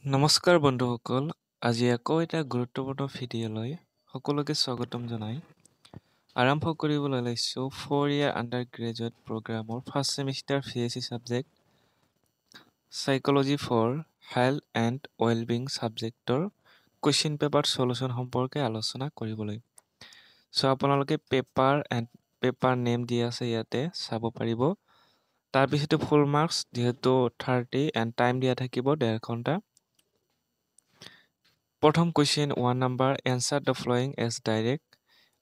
নমস্কাৰ বন্ধুসকল, আজি আকৌ এটা গুৰুত্বপূৰ্ণ ভিডিঅ'লৈ সকলোকে স্বাগতম জনাই আৰম্ভ কৰিবলৈ লৈছোঁ 4 year undergraduate প্ৰগ্ৰামৰ first semester VSc subject psychology for health and wellbeing ছাবজেক্টৰ কুৱেশ্যন পেপাৰ সলিউশ্যন সম্পৰ্কে আলোচনা কৰিবলৈ। আপোনালোকে পেপাৰ নেম দিয়া আছে, ইয়াতে চাব পাৰিব। তাৰপিছতে ফুল মাৰ্কছ যিহেতু 30 এণ্ড টাইম দিয়া থাকিব 1.5 ঘণ্টা। প্ৰথম কুৱেশ্যন 1 নম্বৰ answer the following as direct,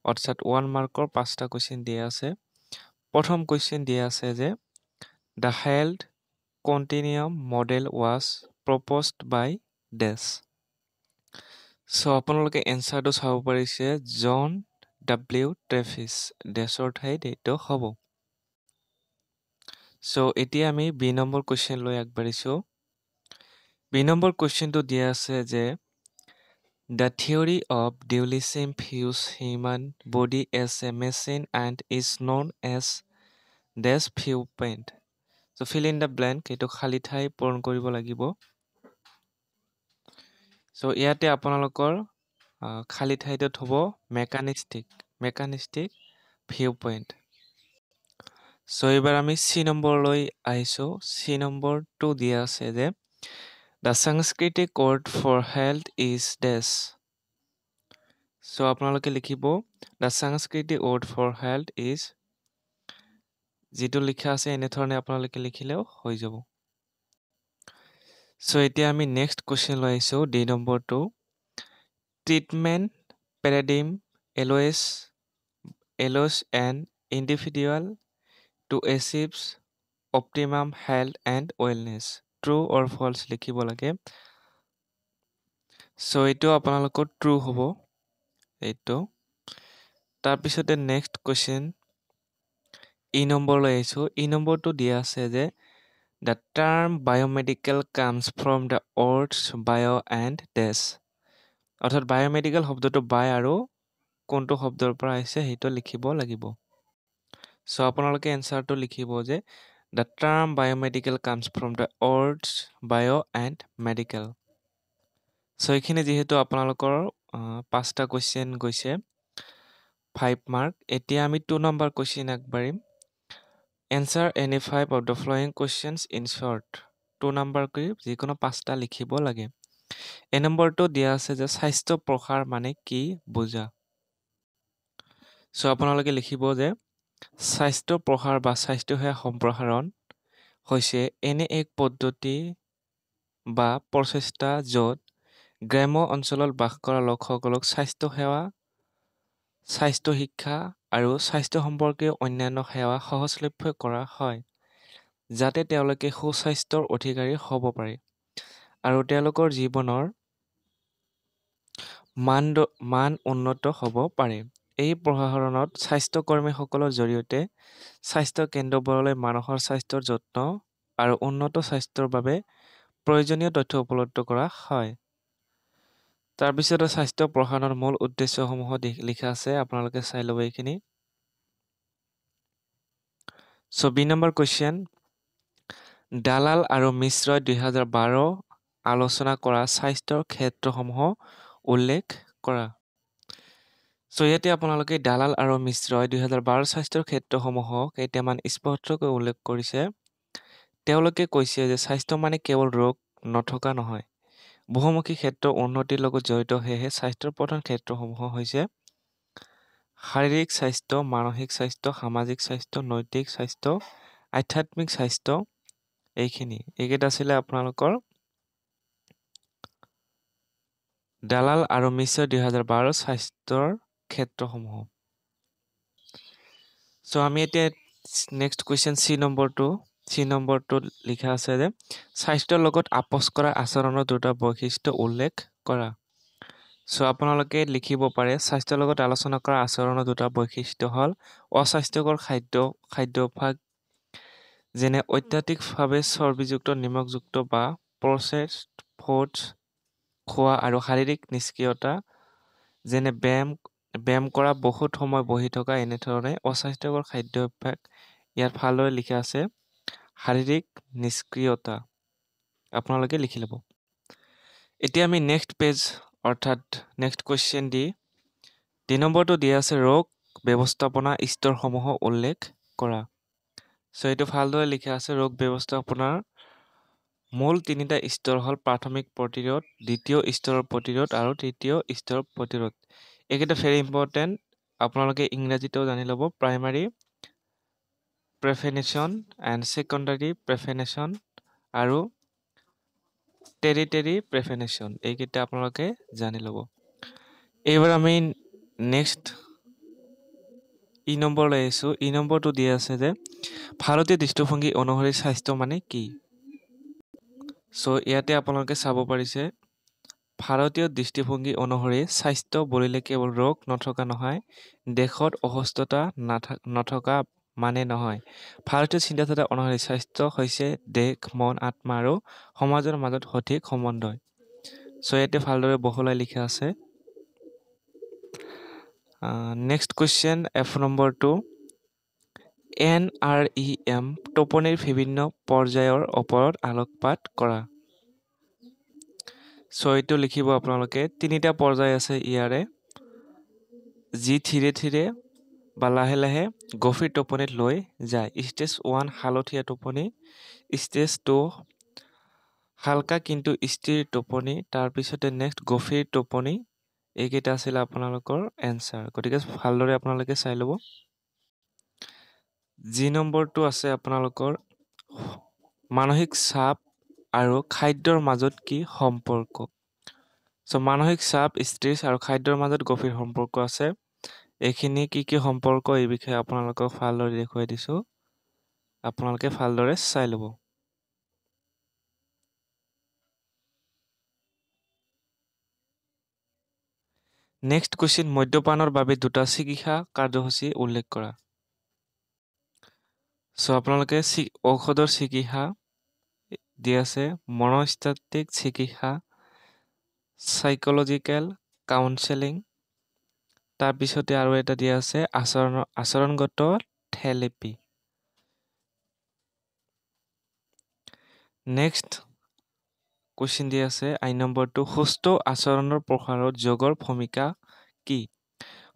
অৰ্থাৎ 1 মাৰ্কৰ 5টা কুৱেশ্যন দিয়া আছে। প্ৰথম কুৱেশ্যন দিয়া আছে যে দ্য হেল্থ কণ্টিনিউম মডেল ৱাজ প্ৰপ'জড বাই ডেছ। আপোনালোকে এনচাৰটো চাব পাৰিছে জন ডাব্লিউ ট্ৰেভিছ, ডেছৰ ঠাইত এইটো হ'ব। এতিয়া আমি বি নম্বৰ কুৱেশ্যন লৈ আগবাঢ়িছোঁ। বি নম্বৰ কুৱেশ্যনটো দিয়া আছে যে the theory of dualism views human body as a machine and is known as dash viewpoint. Fill in the blank, এইটো খালী ঠাই পূৰণ কৰিব লাগিব। ইয়াতে আপোনালোকৰ খালী ঠাইটোত হ'ব মেকানিষ্টিক ভিউ পইণ্ট। এইবাৰ আমি চি নম্বৰলৈ আহিছোঁ। চি নম্বৰটো দিয়া আছে যে the Sanskritic word for health is dash. আপোনালোকে লিখিব the Sanskritic word for health is, যিটো লিখা আছে এনেধৰণে আপোনালোকে লিখিলেও হৈ যাব। এতিয়া আমি নেক্সট কুৱেশ্যন লৈ আহিছোঁ ডি নম্বৰটো। Treatment paradigm allows an individual to achieves optimum health and wellness, true or false লিখিব লাগে। এইটো আপোনালোকৰ ট্ৰু হ'ব এইটো। তাৰপিছতে নেক্সট কুৱেশ্যন ই নম্বৰ লৈ আহিছোঁ। ই নম্বৰটো দিয়া আছে যে the term biomedical comes from the words বায়' এণ্ড ডেছ, অৰ্থাৎ বায়'মেডিকেল শব্দটো বায় আৰু কোনটো শব্দৰ পৰা আহিছে সেইটো লিখিব লাগিব। আপোনালোকে এনচাৰটো লিখিব যে the term biomedical comes from the words বায়' এণ্ড মেডিকেল। এইখিনি যিহেতু আপোনালোকৰ 5টা কুৱেশ্যন গৈছে 5 মাৰ্ক। এতিয়া আমি 2 নম্বৰ কুৱেশ্যন আগবাঢ়িম। Answer any 5 of the following questions in short. 2 number কৰি যিকোনো 5টা লিখিব লাগে। এই নম্বৰটো দিয়া আছে যে স্বাস্থ্য প্ৰসাৰ মানে কি বুজা। আপোনালোকে লিখিব যে স্বাস্থ্য প্ৰসাৰ বা স্বাস্থ্যসেৱা সম্প্ৰসাৰণ হৈছে এনে এক পদ্ধতি বা প্ৰচেষ্টা য'ত গ্ৰাম্য অঞ্চলত বাস কৰা লোকসকলক স্বাস্থ্যসেৱা, স্বাস্থ্য শিক্ষা আৰু স্বাস্থ্য সম্পৰ্কীয় অন্যান্য সেৱা সহজলভ্য কৰা হয়, যাতে তেওঁলোকে সুস্বাস্থ্যৰ অধিকাৰী হ'ব পাৰে আৰু তেওঁলোকৰ জীৱনৰ মান উন্নত হ'ব পাৰে। এই প্ৰসাৰণত স্বাস্থ্যকৰ্মীসকলৰ জৰিয়তে স্বাস্থ্য কেন্দ্ৰবোৰলৈ মানুহৰ স্বাস্থ্যৰ যত্ন আৰু উন্নত স্বাস্থ্যৰ বাবে প্ৰয়োজনীয় তথ্য উপলব্ধ কৰা হয়। তাৰপিছতে স্বাস্থ্য প্ৰসাৰণৰ মূল উদ্দেশ্যসমূহ লিখা আছে, আপোনালোকে চাই ল'ব এইখিনি। বি নম্বৰ কুৱেশ্যন দালাল আৰু মিশ্ৰই 2012 আলোচনা কৰা স্বাস্থ্যৰ ক্ষেত্ৰসমূহ উল্লেখ কৰা। ইয়াতে আপোনালোকে দালাল আৰু মিশ্ৰই 2012 স্বাস্থ্যৰ ক্ষেত্ৰসমূহ কেইটামান স্পষ্টকৈ উল্লেখ কৰিছে। তেওঁলোকে কৈছে যে স্বাস্থ্য মানে কেৱল ৰোগ নথকা নহয়, বহুমুখী ক্ষেত্ৰৰ উন্নতিৰ লগত জড়িত। সেয়েহে স্বাস্থ্যৰ প্ৰধান ক্ষেত্ৰসমূহ হৈছে শাৰীৰিক স্বাস্থ্য, মানসিক স্বাস্থ্য, সামাজিক স্বাস্থ্য, নৈতিক স্বাস্থ্য, আধ্যাত্মিক স্বাস্থ্য। এইকেইটা আছিলে আপোনালোকৰ দালাল আৰু মিশ্ৰ 2012 স্বাস্থ্যৰ ক্ষেত্ৰসমূহ। আমি এতিয়া নেক্সট কুৱেশ্যন চি নম্বৰটো লিখা আছে যে স্বাস্থ্যৰ লগত আপোচ কৰা আচৰণৰ 2টা বৈশিষ্ট্য উল্লেখ কৰা। আপোনালোকে লিখিব পাৰে স্বাস্থ্যৰ লগত আলোচনা কৰা আচৰণৰ 2টা বৈশিষ্ট্য হ'ল অস্বাস্থ্যকৰ খাদ্যাভ্যাস, যেনে অত্যাধিকভাৱে চৰ্বিযুক্ত, নিমখযুক্ত বা প্ৰচেছড ফুডছ খোৱা, আৰু শাৰীৰিক নিষ্ক্ৰিয়তা, যেনে ব্যায়াম কৰা, বহুত সময় বহি থকা, এনেধৰণে অস্বাস্থ্যকৰ খাদ্যাভ্যাস। ইয়াত ভালদৰে লিখা আছে শাৰীৰিক নিষ্ক্ৰিয়তা, আপোনালোকে লিখি ল'ব। এতিয়া আমি নেক্সট পেজ অৰ্থাৎ নেক্সট কুৱেশ্যন দি 3 নম্বৰটো দিয়া আছে ৰোগ ব্যৱস্থাপনা স্তৰসমূহ উল্লেখ কৰা। সো এইটো ভালদৰে লিখা আছে ৰোগ ব্যৱস্থাপনাৰ মূল 3টা স্তৰ হ'ল প্ৰাথমিক প্ৰতিৰোধ, দ্বিতীয় স্তৰৰ প্ৰতিৰোধ আৰু তৃতীয় স্তৰৰ প্ৰতিৰোধ। এইকেইটা ভেৰি ইম্পৰ্টেণ্ট, আপোনালোকে ইংৰাজীতেও জানি ল'ব। Primary prevention and secondary prevention আৰু টেৰিটৰী প্ৰিভেনশ্যন, এইকেইটা আপোনালোকে জানি ল'ব। এইবাৰ আমি নেক্সট ই নম্বৰলৈ আহিছোঁ। ই নম্বৰটো দিয়া আছে যে ভাৰতীয় দৃষ্টিভংগী অনুসৰি স্বাস্থ্য মানে কি? সো ইয়াতে আপোনালোকে চাব পাৰিছে ভাৰতীয় দৃষ্টিভংগী অনুসৰি স্বাস্থ্য বুলিলে কেৱল ৰোগ নথকা নহয়, দেশত অসুস্থতা নথকা মানে নহয়। ভাৰতীয় চিন্তাধাৰা অনুসৰি স্বাস্থ্য হৈছে দেহ, মন, আত্মা আৰু সমাজৰ মাজত সঠিক সম্বন্ধ। সো ইয়াতে ভালদৰে বহলাই লিখা আছে। নেক্সট কুৱেশ্যন এফ নম্বৰটো NREM টোপনিৰ বিভিন্ন পৰ্যায়ৰ ওপৰত আলোকপাত কৰা। সো এইটো লিখিব আপোনালোকে 3টা পৰ্যায় আছে ইয়াৰে, যি ধীৰে ধীৰে বা লাহে লাহে গভীৰ টোপনিত লৈ যায়। ষ্টেজ 1 হালধীয়া টোপনি, ষ্টেজ 2 হালকা কিন্তু স্থিৰ টোপনি, তাৰপিছতে নেক্সট গভীৰ টোপনি। এইকেইটা আছিলে আপোনালোকৰ এনচাৰ, গতিকে ভালদৰে আপোনালোকে চাই ল'ব। যি নম্বৰটো আছে আপোনালোকৰ মানসিক চাপ আৰু খাদ্যৰ মাজত কি সম্পৰ্ক? সো মানসিক চাপ, ষ্ট্ৰেছ আৰু খাদ্যৰ মাজত গভীৰ সম্পৰ্ক আছে। এইখিনি কি কি সম্পৰ্ক এই বিষয়ে আপোনালোকক ভালদৰে দেখুৱাই দিছোঁ, আপোনালোকে ভালদৰে চাই ল'ব। নেক্সট কুৱেশ্যন মদ্যপানৰ বাবে 2টা চিকিৎসা কাৰ্যসূচী উল্লেখ কৰা। সো আপোনালোকে ঔষধৰ চিকিৎসা দিয়া আছে, মনস্তাত্ত্বিক চিকিৎসা, চাইকলজিকেল কাউন্সেলিং, তাৰপিছতে আৰু এটা দিয়া আছে আচৰণগত থেৰাপি। নেক্সট কুৱেশ্যন দিয়া আছে আই নম্বৰটো সুস্থ আচৰণৰ প্ৰসাৰত যোগৰ ভূমিকা কি?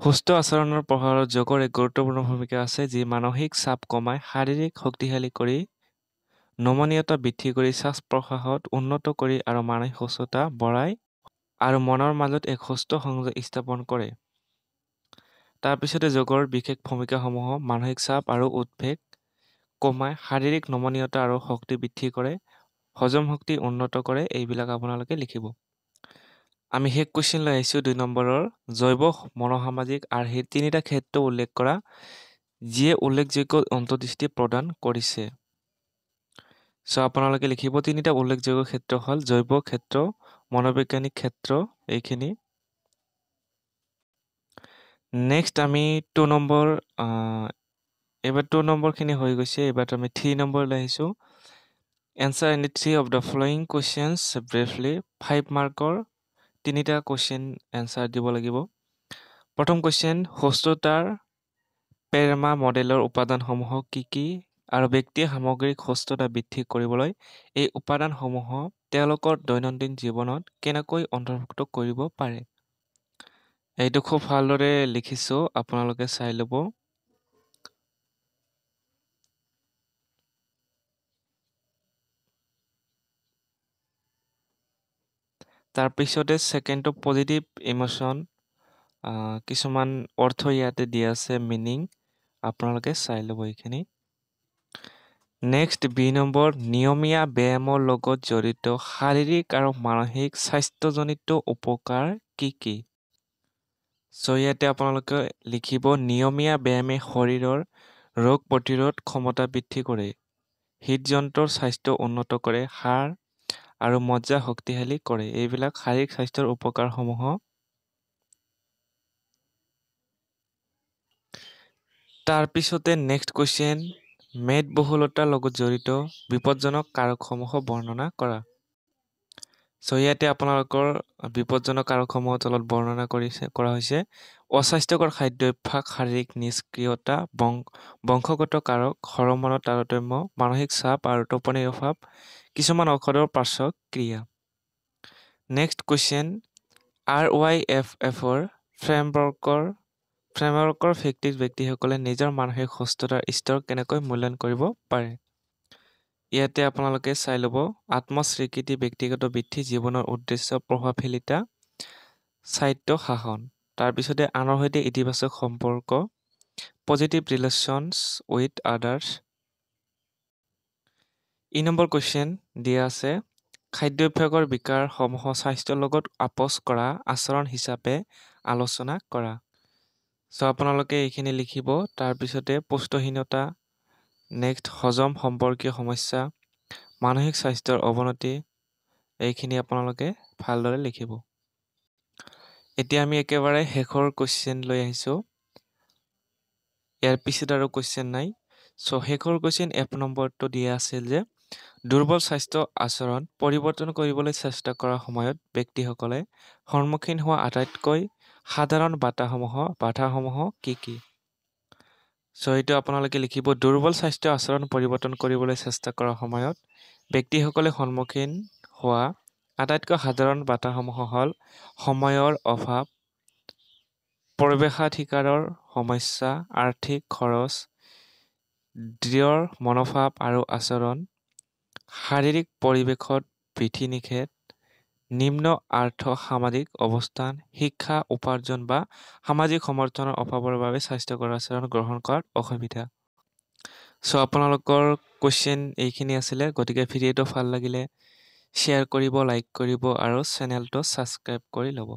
সুস্থ আচৰণৰ প্ৰসাৰত যোগৰ এক গুৰুত্বপূৰ্ণ ভূমিকা আছে, যি মানসিক চাপ কমাই, শাৰীৰিক শক্তিশালী কৰি, নমনীয়তা বৃদ্ধি কৰি, শ্বাস প্ৰশ্বাসত উন্নত কৰি আৰু মানসিক সুস্থতা বঢ়ায় আৰু মনৰ মাজত এক সুস্থ সংযোগ স্থাপন কৰে। তাৰপিছতে যোগৰ বিশেষ ভূমিকাসমূহ মানসিক চাপ আৰু উদ্বেগ কমায়, শাৰীৰিক নমনীয়তা আৰু শক্তি বৃদ্ধি কৰে, হজম শক্তি উন্নত কৰে। এইবিলাক আপোনালোকে লিখিব। আমি শেষ কুৱেশ্যনলৈ আহিছোঁ 2 নম্বৰৰ জৈৱ মনোসামাজিক আৰ্হিৰ 3টা ক্ষেত্ৰ উল্লেখ কৰা, যিয়ে উল্লেখযোগ্য অন্তৰ্দৃষ্টি প্ৰদান কৰিছে। সো আপোনালোকে লিখিব 3টা উল্লেখযোগ্য ক্ষেত্ৰ হ'ল জৈৱ ক্ষেত্ৰ, মনোবৈজ্ঞানিক ক্ষেত্ৰ, এইখিনি। নেক্সট আমি 2 নম্বৰ এইবাৰ 2 নম্বৰখিনি হৈ গৈছে। এইবাৰ আমি 3 নম্বৰলৈ আহিছোঁ। Answer any 3 of the following questions briefly. 5 মাৰ্কৰ 3টা কুৱেশ্যন এনচাৰ দিব লাগিব। প্ৰথম কুৱেশ্যন সুস্থতাৰ পেৰমা মডেলৰ উপাদানসমূহ কি কি আৰু ব্যক্তিয়ে সামগ্ৰিক সুস্থতা বৃদ্ধি কৰিবলৈ এই উপাদানসমূহ তেওঁলোকৰ দৈনন্দিন জীৱনত কেনেকৈ অন্তৰ্ভুক্ত কৰিব পাৰে? এইটো খুব ভালদৰে লিখিছোঁ, আপোনালোকে চাই ল'ব। তাৰপিছতে ছেকেণ্ডটো পজিটিভ ইম'শ্যন, কিছুমান অৰ্থ ইয়াতে দিয়া আছে, মিনিং আপোনালোকে চাই ল'ব এইখিনি। নেক্সট বি নম্বৰ নিয়মীয়া ব্যায়ামৰ লগত জড়িত শাৰীৰিক আৰু মানসিক স্বাস্থ্যজনিত উপকাৰ কি কি? সো ইয়াতে আপোনালোকে লিখিব নিয়মীয়া ব্যায়ামে শৰীৰৰ ৰোগ প্ৰতিৰোধ ক্ষমতা বৃদ্ধি কৰে, হৃদযন্ত্ৰৰ স্বাস্থ্য উন্নত কৰে, হাড় আৰু মজ্জা শক্তিশালী কৰে। এইবিলাক শাৰীৰিক স্বাস্থ্যৰ উপকাৰসমূহ। তাৰপিছতে নেক্সট কুৱেশ্যন মেদবহুলতাৰ লগত জড়িত বিপদজনক কাৰকসমূহ বৰ্ণনা কৰা। সো ইয়াতে আপোনালোকৰ বিপদজনক কাৰকসমূহৰ তলত বৰ্ণনা কৰা হৈছে অস্বাস্থ্যকৰ খাদ্যাভ্যাস, শাৰীৰিক নিষ্ক্ৰিয়তা, বংশগত কাৰক, হৰমনৰ তাৰতম্য, মানসিক চাপ আৰু টোপনিৰ অভাৱ, কিছুমান ঔষধৰ পাৰ্শ্বক্ৰিয়া। নেক্সট কুৱেশ্যন RYFFৰ ফ্ৰেমৱৰ্কৰ ভিত্তিত ব্যক্তিসকলে নিজৰ মানসিক সুস্থতাৰ স্তৰ কেনেকৈ মূল্যায়ন কৰিব পাৰে। ইয়াতে আপোনালোকে চাই ল'ব আত্মস্বীকৃতি, ব্যক্তিগত বৃদ্ধি, জীৱনৰ উদ্দেশ্য, প্ৰভাৱশীলতা, স্বায়ত্ত শাসন। তাৰপিছতে আনৰ সৈতে ইতিবাচক সম্পৰ্ক, positive relations with others. Number question দিয়া আছে খাদ্যাভ্যাসৰ বিকাৰসমূহ স্বাস্থ্যৰ লগত আপোচ কৰা আচৰণ হিচাপে আলোচনা কৰা। আপোনালোকে এইখিনি লিখিব। তাৰপিছতে পুষ্টিহীনতা, নেক্সট হজম সম্পৰ্কীয় সমস্যা, মানসিক স্বাস্থ্যৰ অৱনতি, এইখিনি আপোনালোকে ভালদৰে লিখিব। এতিয়া আমি একেবাৰে শেষৰ কুৱেশ্যন লৈ আহিছোঁ। ইয়াৰ পিছত আৰু কুৱেশ্যন নাই। শেষৰ কুৱেশ্যন F নম্বৰটো দিয়া আছিল যে দুৰ্বল স্বাস্থ্য আচৰণ পৰিৱৰ্তন কৰিবলৈ চেষ্টা কৰাৰ সময়ত ব্যক্তিসকলে সন্মুখীন হোৱা আটাইতকৈ সাধাৰণ বাধাসমূহ কি কি? এইটো আপোনালোকে লিখিব দুৰ্বল স্বাস্থ্য আচৰণ পৰিৱৰ্তন কৰিবলৈ চেষ্টা কৰাৰ সময়ত ব্যক্তিসকলে সন্মুখীন হোৱা আটাইতকৈ সাধাৰণ বাধাসমূহ হ'ল সময়ৰ অভাৱ, প্ৰৱেশাধিকাৰৰ সমস্যা, আৰ্থিক খৰচ, দৃঢ় মনোভাৱ আৰু আচৰণ, শাৰীৰিক পৰিৱেশত বিধি-নিষেধ, নিম্ন আৰ্থ সামাজিক অৱস্থান, শিক্ষা, উপাৰ্জন বা সামাজিক সমৰ্থনৰ অভাৱৰ বাবে স্বাস্থ্যকৰ আচৰণ গ্ৰহণ কৰাত অসুবিধা। আপোনালোকৰ কুৱেশ্যন এইখিনি আছিলে। গতিকে ভিডিঅ'টো ভাল লাগিলে শ্বেয়াৰ কৰিব, লাইক কৰিব আৰু চেনেলটো ছাবস্ক্ৰাইব কৰি ল'ব।